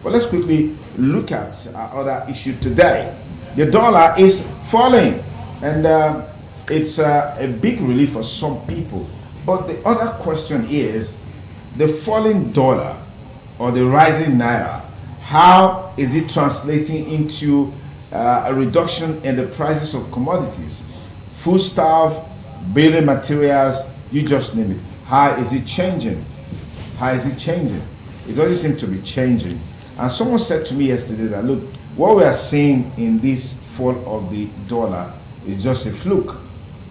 But let's quickly look at our other issue today. The dollar is falling, and it's a big relief for some people. But the other question is, the falling dollar or the rising naira, how is it translating into a reduction in the prices of commodities? Foodstuff, building materials, you just name it. How is it changing? How is it changing? It doesn't seem to be changing. And someone said to me yesterday that, look, what we are seeing in this fall of the dollar is just a fluke.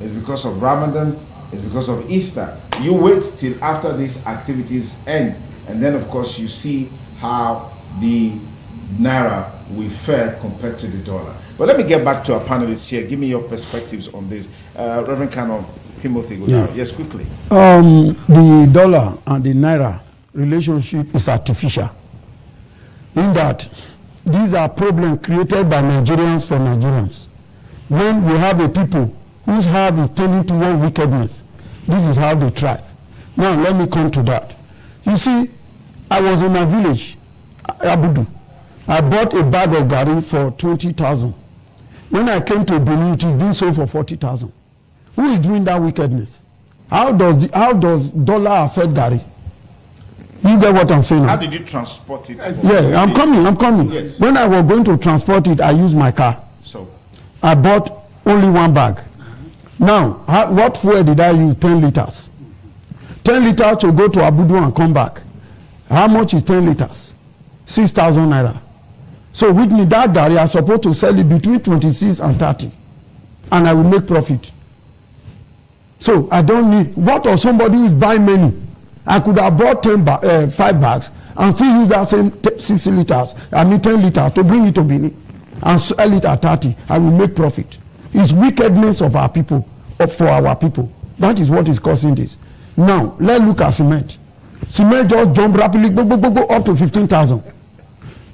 It's because of Ramadan, it's because of Easter. You wait till after these activities end, and then of course you see how the naira will fare compared to the dollar. But let me get back to our panelists here. Give me your perspectives on this. Reverend Canon Timothy, yes, quickly. The dollar and the naira relationship is artificial, in that these are problems created by Nigerians for Nigerians. When we have a people whose heart is tending toward wickedness, this is how they thrive. Now let me come to that. You see, I was in my village, Abudu. I bought a bag of garri for 20,000. When I came to Benin, it is being sold for 40,000. Who is doing that wickedness? How does dollar affect garri? You get what I'm saying? How did you transport it? Yeah, I'm coming. Yes. When I was going to transport it, I used my car. So I bought only one bag. Now, what fuel did I use? 10 liters. 10 liters to go to Abudu and come back. How much is 10 liters? 6,000 naira. So with me, that garri, I'm supposed to sell it between 26 and 30. And I will make profit. So I don't need, what of somebody who is buying many? I could have bought 5 bags and still use that same 10 liters to bring it to Benin and sell it at 30. I will make profit. It's wickedness of our people, or for our people. That is what is causing this. Now, let's look at cement. Cement just jumped rapidly, go up to 15,000.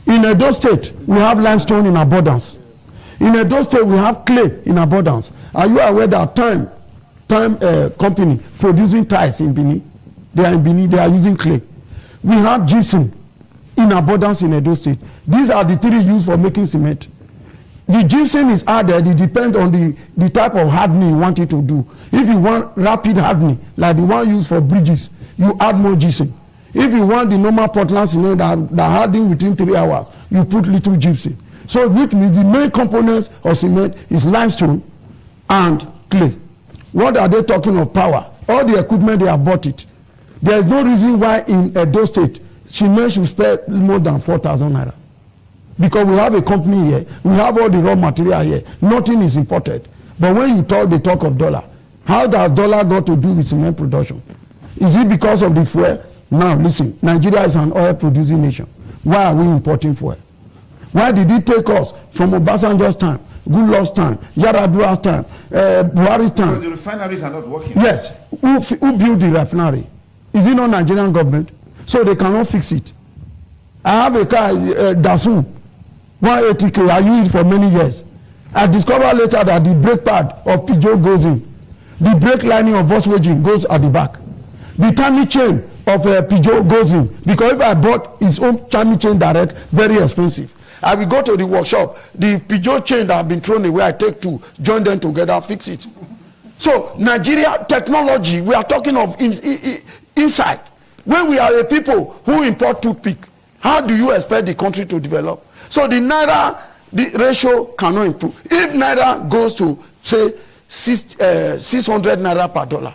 In Edo State, we have limestone in abundance. In Edo State, we have clay in abundance. Are you aware that Time company producing tiles in Benin? They are in Benin, they are using clay. We have gypsum in abundance in Edo State. These are the 3 used for making cement. The gypsum is added, it depends on the type of hardening you want it to do. If you want rapid hardening, like the one used for bridges, you add more gypsum. If you want the normal Portland cement that harden within 3 hours, you put little gypsum. So which means the main components of cement is limestone and clay. What are they talking of power? All the equipment, they have bought it. There is no reason why in Edo State, cement should spend more than 4,000 naira. Because we have a company here, we have all the raw material here, nothing is imported. But when they talk of dollar, how does dollar got to do with cement production? Is it because of the fuel? Now listen, Nigeria is an oil producing nation. Why are we importing fuel? Why did it take us from Obasanjo's time, Goodluck's time, Yar'Adua's time, Buhari's time? So the refineries are not working. Yes. Who built the refinery? Is it not Nigerian government? So they cannot fix it. I have a car, Dasun, 180k. I used it for many years. I discovered later that the brake pad of Peugeot goes in. The brake lining of Volkswagen goes at the back. The timing chain of Peugeot goes in. Because if I bought his own timing chain direct, very expensive. I will go to the workshop. The Peugeot chain that have been thrown away, I take 2, join them together, fix it. So Nigeria technology, we are talking of inside. When we are a people who import toothpick, how do you expect the country to develop? So the naira, the ratio cannot improve. If naira goes to say 600 naira per dollar,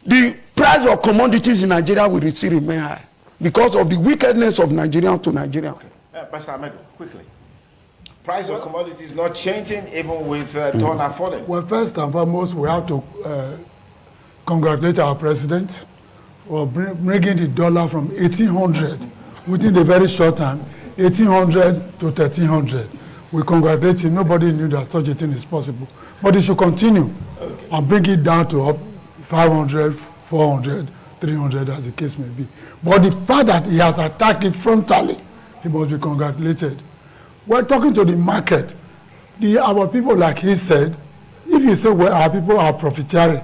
the price of commodities in Nigeria will still remain high because of the wickedness of Nigerian to Nigerian. Okay. Pastor Ahmed, quickly. Price of commodities not changing even with dollar falling. Well, first and foremost, we have to congratulate our president for bringing the dollar from 1,800 within a very short time, 1,800 to 1,300. We congratulate him. Nobody knew that such a thing is possible. But he should continue and bring it down to up 500, 400, 300, as the case may be. But the fact that he has attacked it frontally, he must be congratulated. We're talking to the market. Our people, like he said, if you say, well, our people are profiteering.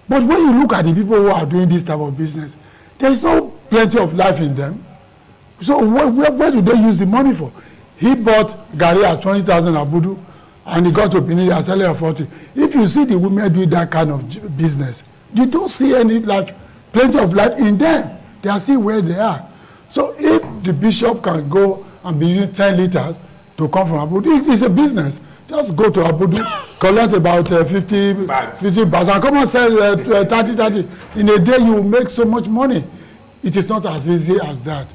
But when you look at the people who are doing this type of business, there is no plenty of life in them. So where do they use the money for? He bought Gary at 20,000 abudu, and he got to Benin at selling at 40. If you see the women doing that kind of business, you don't see any plenty of light in them. They are still where they are. So if the bishop can go and be using 10 liters to come from Abudu, it's a business. Just go to Abudu, collect about 50 bags and come and sell 30. In a day, you will make so much money. It is not as easy as that.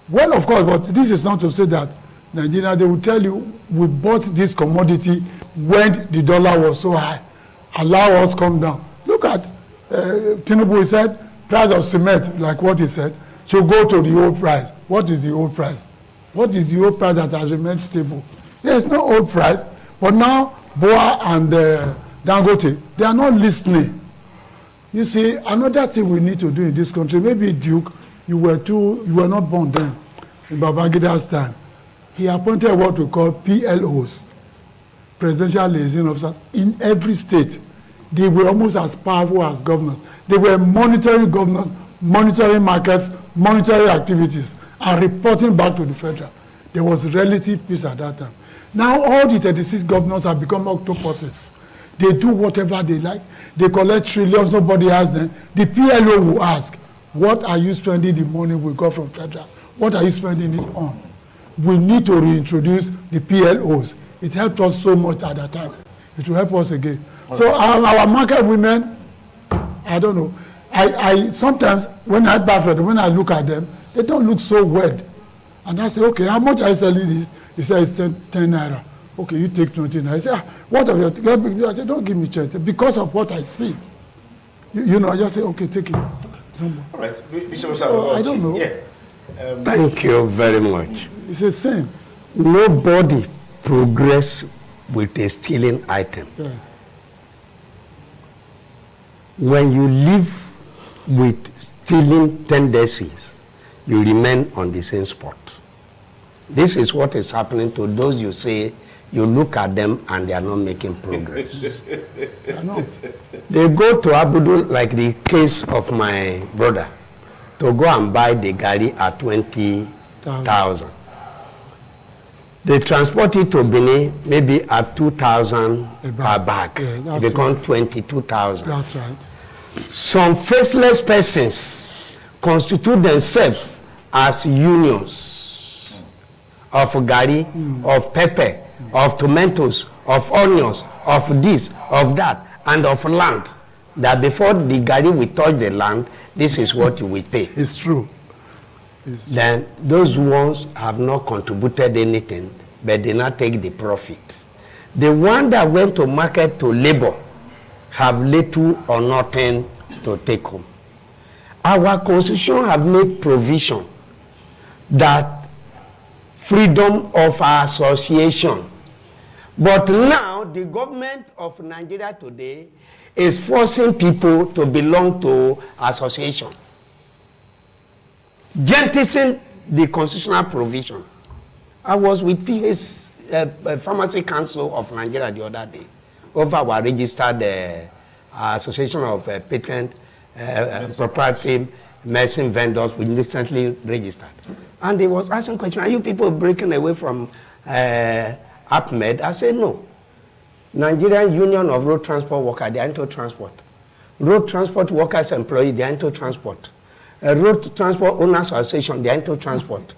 Well, of course, but this is not to say that Nigeria, they will tell you, we bought this commodity when the dollar was so high. Allow us come down. Look at Tinubu, he said, price of cement, like what he said, should go to the old price. What is the old price? What is the old price that has remained stable? There is no old price, but now Boa and Dangote, they are not listening. You see, another thing we need to do in this country, maybe Duke, you were not born then, in Babangida's time. He appointed what we call PLOs, Presidential Liaison Officers, in every state. They were almost as powerful as governors. They were monitoring governors, monitoring markets, monitoring activities, and reporting back to the federal. There was relative peace at that time. Now all the 36 governors have become octopuses. They do whatever they like. They collect trillions, nobody asks them. The PLO will ask, what are you spending the money we got from federal? What are you spending it on? We need to reintroduce the PLOs. It helped us so much at that time. It will help us again. So our market women, I don't know. I sometimes, when I buy from them, when I look at them, they don't look so wed. And I say, okay, how much are you selling this? He says 10 naira. Okay, you take 20 naira. I say, what have you? I say, don't give me change. Because of what I see. You know, I just say, okay, take it. No more. All right. Bishop, so, I don't know. Yeah. Thank you very much. It's the same. Nobody progress with a stealing item. Yes. When you live with stealing tendencies, you remain on the same spot. This is what is happening to those you say you look at them and they are not making progress. They are not. They go to Abudu, like the case of my brother, to go and buy the gari at 20,000. They transport it to Benin maybe at 2,000 per bag. Yeah, it becomes 22,000. That's right. Some faceless persons constitute themselves as unions of gari, of pepper, of tomatoes, of onions, of this, of that, and of land. That before the gari will touch the land, this is what you will pay. It's true. Then those ones have not contributed anything, but they not take the profit. The one that went to market to labor have little or nothing to take home. Our constitution have made provision that freedom of association. But now the government of Nigeria today is forcing people to belong to association. Jettisoning the constitutional provision. I was with PA's Pharmacy Council of Nigeria the other day over our registered Association of Patent Proprietary Medicine Vendors we recently registered. And they was asking questions, are you people breaking away from APMED? I said no. Nigerian Union of Road Transport Workers, they are into transport. Road Transport Workers Employees, they are into transport. Road Transport Owners Association, they are into transport.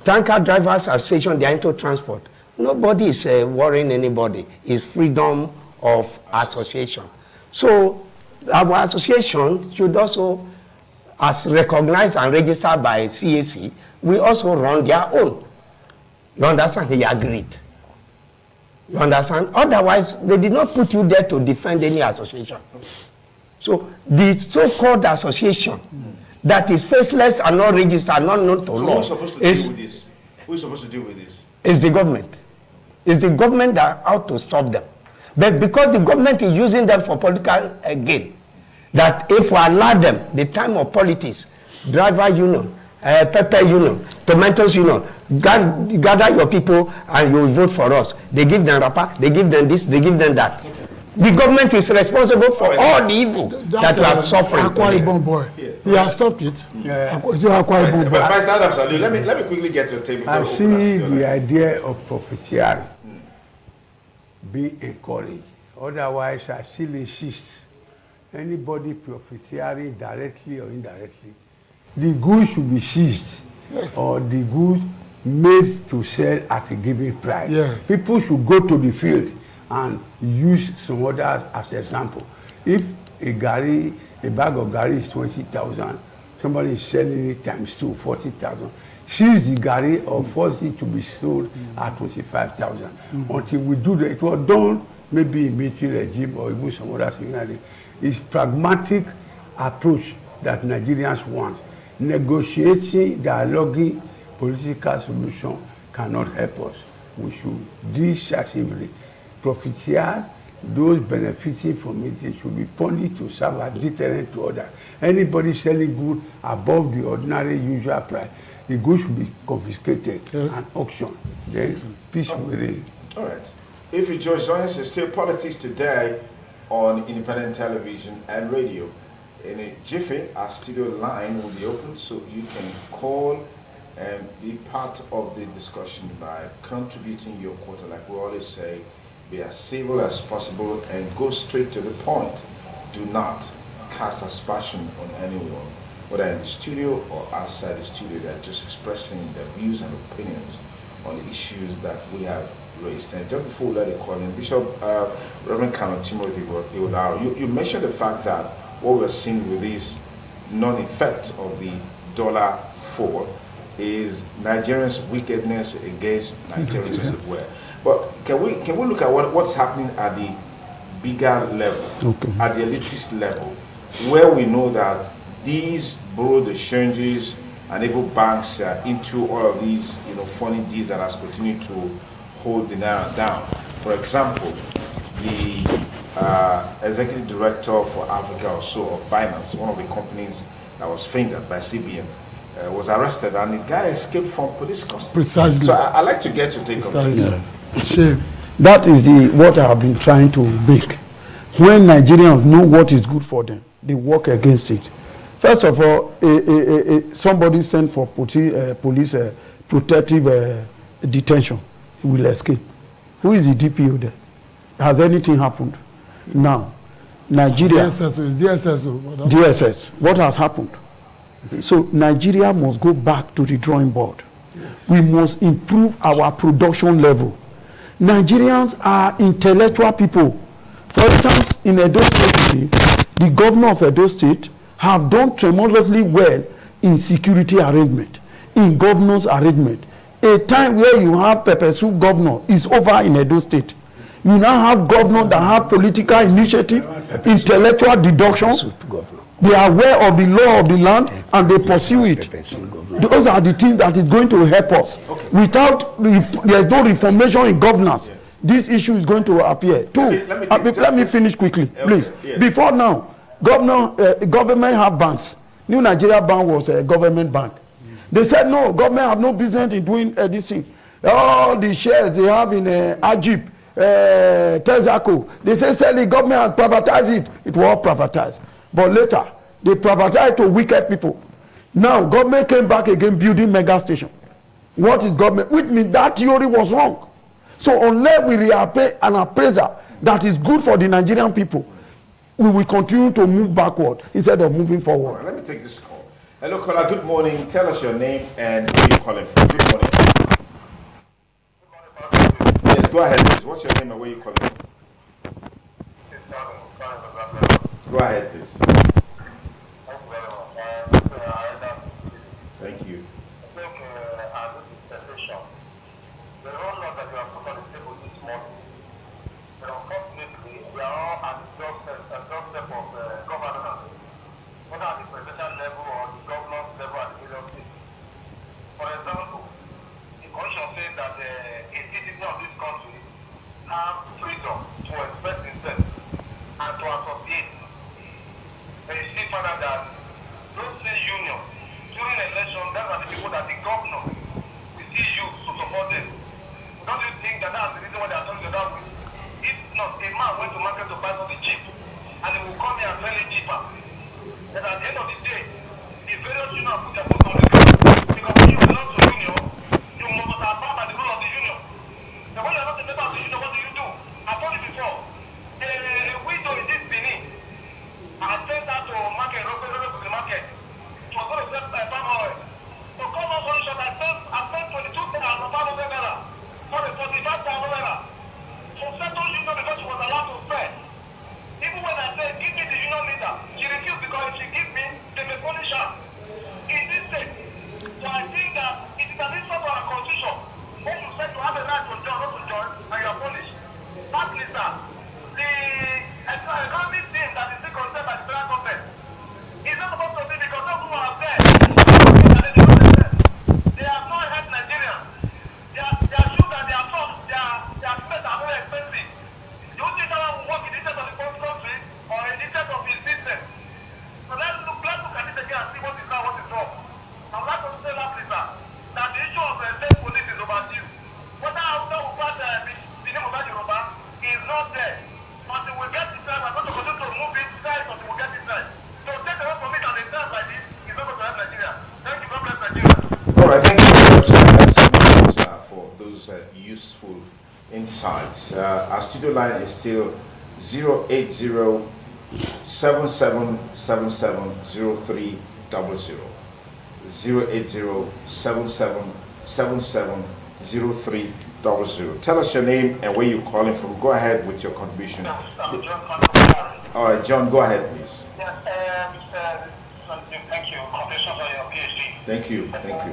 Tanker Drivers Association, they are into transport. Nobody is worrying anybody. It's freedom of association. So our association should also, as recognized and registered by CAC, we also run their own. You understand? He agreed. You understand? Otherwise, they did not put you there to defend any association. So the so-called association that is faceless and not registered, not known to law. Who's supposed to deal with this? Who's supposed to deal with this? It's the government. It's the government that ought to stop them. But because the government is using them for political gain, that if we allow them the time of politics, driver union, pepper union, tomatoes union, gather your people and you will vote for us. They give them wrapper, they give them this, they give them that. The government is responsible for all the evil that we have suffered. Akwa Ibom boy, he has stopped it. Is it Akwa Ibom boy? But let me quickly get your take. I see the idea of profiteering be encouraged. Otherwise, I still insist, anybody profiteering directly or indirectly, the goods should be seized, or the goods made to sell at a given price. Yes. People should go to the field and use some others as example. If a bag of gari is 20,000, somebody is selling it times 2, 40,000. Seize the gari or force it to be sold at 25,000. Until we do that, it was done maybe in military regime or even some other thing. It's pragmatic approach that Nigerians want. Negotiating, dialoguing, political solution cannot help us. We should decisively. Profiteers, those benefiting from it, should be punished to serve as deterrent to others. Anybody selling goods above the ordinary usual price, the goods should be confiscated and auctioned. Then peace will reign. All right. If you just join us, it's still Politics Today on independent television and radio. In a jiffy, our studio line will be open, so you can call and be part of the discussion by contributing your quota. Like we always say, be as civil as possible and go straight to the point. Do not cast aspersion on anyone, whether in the studio or outside the studio. They're just expressing their views and opinions on the issues that we have raised. And just before we let it call in, Bishop Reverend Canon Timothy Iwodaro, you mentioned the fact that what we're seeing with this non-effect of the dollar fall is Nigerians' wickedness against Nigerians, as it were. But can we look at what's happening at the bigger level, at the elitist level, where we know that these borrowed exchanges and even banks are into all of these funny deals that has continued to hold the naira down. For example, the executive director for Africa or so of Binance, one of the companies that was fingered by CBN, was arrested, and the guy escaped from police custody. Precisely. So I'd like to get your take on this. Shame. That is what I have been trying to make. When Nigerians know what is good for them, they work against it. First of all, somebody sent for police protective detention, he will escape. Who is the DPO there? Has anything happened? Now, Nigeria... DSS. What has happened? So Nigeria must go back to the drawing board. We must improve our production level. Nigerians are intellectual people. For instance, in Edo State, the governor of Edo State have done tremendously well in security arrangement, in governor's arrangement. A time where you have pepper soup governor is over in Edo State. You now have governors that have political initiative, intellectual deduction. They are aware of the law of the land and they pursue it. Those are the things that is going to help us. Without, there is no reformation in governance. This issue is going to appear. Two, let me finish quickly, please. Before now, government have banks. New Nigeria Bank was a government bank. They said no, government have no business in doing this thing. All the shares they have in Hardship, Tezaco, they say sell the government and privatize it. It was all privatized. But later, they privatized to wicked people. Now, government came back again building mega station. What is government? Which means that theory was wrong. So unless we reappraise an appraiser that is good for the Nigerian people, we will continue to move backward instead of moving forward. Right, let me take this call. Hello, caller. Good morning. Tell us your name and where you're calling from. Good morning. Yes, go ahead, please. What's your name and where you're calling from? Go ahead, please. Thank you. If not, a man went to market to buy useful insights. Our studio line is still 080 77770300. 08077770300. Tell us your name and where you're calling from. Go ahead with your contribution. All right, John, go ahead, please. Yes, thank you. Congratulations on your PhD. Thank you. Thank you.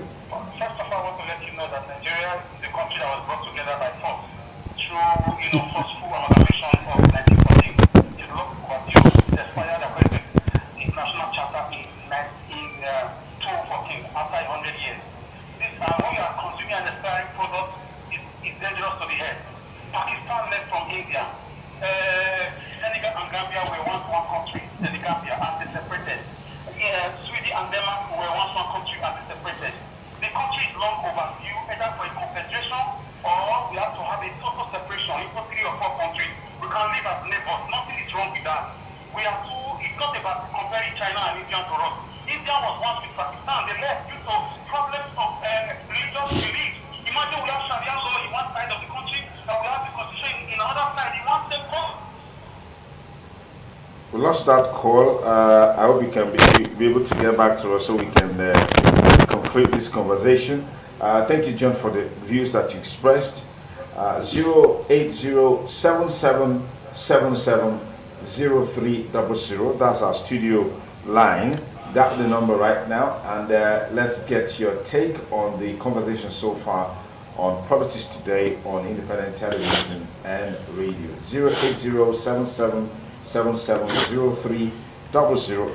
First of all, I want to let you know that Nigeria is a country that was brought together by force through, forceful amalgamation of 1914. It is not overdue. It expired according to the International Charter in 2014, after 100 years. This, when you are consuming an expiring product, is dangerous to the health. Pakistan led from India. Senegal and Gambia were once one country, the Gambia, and they separated. Sweden and Denmark were once one country and they separated. The country is long overdue, either for a confederation or we have to have a total separation into 3 or 4 countries. We can live as neighbors. Nothing is wrong with that. We are too, it's not about comparing China and India to us. India was once with Pakistan. They left due to problems of religious beliefs. Imagine we have Sharia law in one side of the country and we have the constitution in another side. In one same country. We lost that call. I hope you can be able to get back to us so we can conclude this conversation. Thank you, John, for the views that you expressed. 08077770300. That's our studio line. That's the number right now. And let's get your take on the conversation so far on Politics Today on independent television and radio. 08077770300.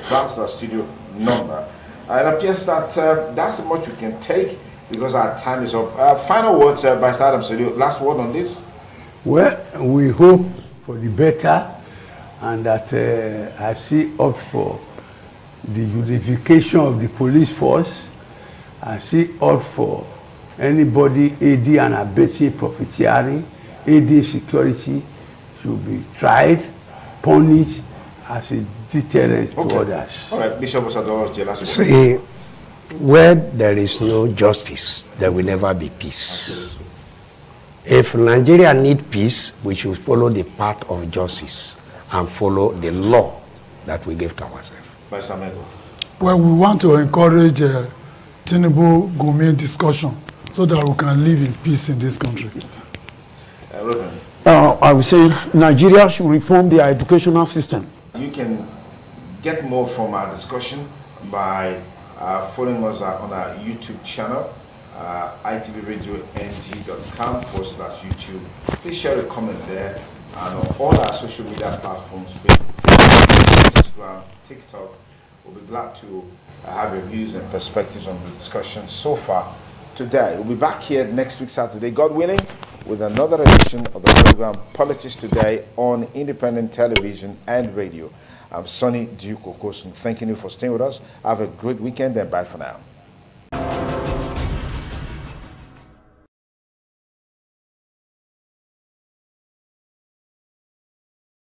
That's our studio number. It appears that that's how much we can take because our time is up. Final words by Mr. Adam Sadiu. Last word on this? Well, we hope for the better and that I see up for the unification of the police force. I see up for anybody aiding and abetting profiteering, aiding security should be tried, punished as a deterrent to others. All right, Bishop Osadoro, See, where there is no justice, there will never be peace. Absolutely. If Nigeria need peace, we should follow the path of justice and follow the law that we give to ourselves. Well, we want to encourage Tinubu Gumi discussion so that we can live in peace in this country. I would say Nigeria should reform their educational system. You can get more from our discussion by following us on our YouTube channel, itvradio.ng.com/YouTube. Please share a comment there, and on all our social media platforms, Instagram, TikTok. We'll be glad to have your views and perspectives on the discussion so far today. We'll be back here next week, Saturday, God willing, with another edition of the program Politics Today on independent television and radio. I'm Sonny Duke Okosun, thanking you for staying with us. Have a great weekend and bye for now.